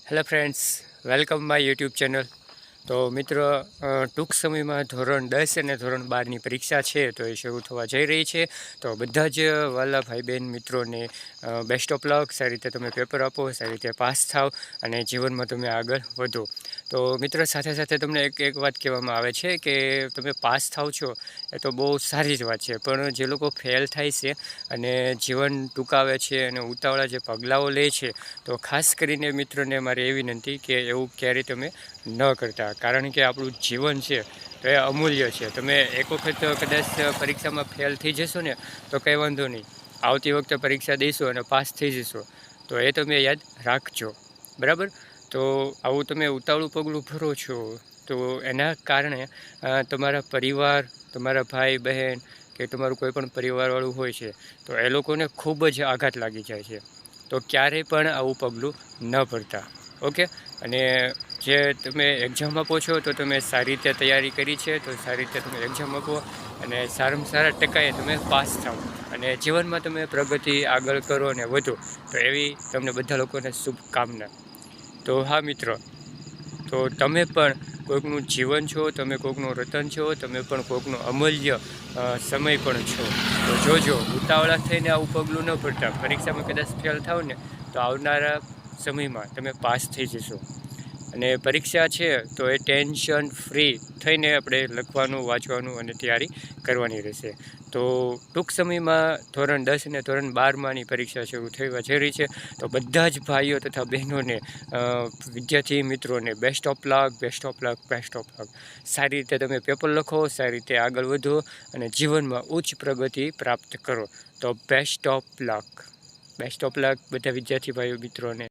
Hello friends, welcome my YouTube channel. તો મિત્રો, ટૂંક સમયમાં ધોરણ 10 અને ધોરણ 12ની પરીક્ષા છે તો એ શરૂ થવા જઈ રહી છે. તો બધા જ વાલા ભાઈ બહેન મિત્રોને બેસ્ટ ઓફ લક. સારી રીતે તમે પેપર આપો, સારી રીતે પાસ થાવ અને જીવનમાં તમે આગળ વધો. તો મિત્રો, સાથે સાથે તમને એક વાત કહેવામાં આવે છે કે તમે પાસ થાવ છો એ તો બહુ સારી જ વાત છે, પણ જે લોકો ફેલ થાય છે અને જીવન ટૂંકાવે છે અને ઉતાવળા જે પગલાઓ લે છે, તો ખાસ કરીને મિત્રોને મારે એવી વિનંતી કે એવું ક્યારેય તમે ન કરતા. કારણ કે આપણું જીવન છે તો એ અમૂલ્ય છે. તમે એક વખત કદાચ પરીક્ષામાં ફેલ થઈ જશો ને તો કંઈ વાંધો નહીં, આવતી વખતે પરીક્ષા દઈશો અને પાસ થઈ જશો. તો એ તમે યાદ રાખજો, બરાબર. તો આવું તમે ઉતાવળું પગલું ભરો છો તો એના કારણે તમારા પરિવાર, તમારા ભાઈ બહેન કે તમારું કોઈ પણ પરિવારવાળું હોય છે તો એ લોકોને ખૂબ જ આઘાત લાગી જાય છે. તો ક્યારેય પણ આવું પગલું ન ભરતા. ઓકે. અને જે તમે એક્ઝામ આપો છો તો તમે સારી રીતે તૈયારી કરી છે તો સારી રીતે તમે એક્ઝામ આપો અને સારામાં સારા ટકાએ તમે પાસ થાઓ અને જીવનમાં તમે પ્રગતિ આગળ કરો અને વધો. તો એવી તમને બધા લોકોને શુભકામના. તો હા મિત્રો, તો તમે પણ કોઈકનું જીવન છો, તમે કોઈકનું રતન છો, તમે પણ કોઈકનું અમૂલ્ય સમય પણ છો. તો જોજો, ઉતાવળા થઈને આવું પગલું ન ભરતા. પરીક્ષામાં કદાચ ફેલ થાવ ને તો આવનારા સમયમાં તમે પાસ થઈ જશો. અને પરીક્ષા છે તો એ ટેન્શન ફ્રી થઈને આપણે લખવાનું, વાંચવાનું અને તૈયારી કરવાની રહેશે. તો ટૂંક સમયમાં ધોરણ 10 અને ધોરણ 12માની પરીક્ષા શરૂ થવા જઈ રહી છે. તો બધા જ ભાઈઓ તથા બહેનોને, વિદ્યાર્થી મિત્રોને best of luck, best of luck, best of luck. સારી રીતે તમે પેપર લખો, સારી રીતે આગળ વધો અને જીવનમાં ઉચ્ચ પ્રગતિ પ્રાપ્ત કરો. તો best of luck, best of luck બધા વિદ્યાર્થી ભાઈઓ મિત્રોને.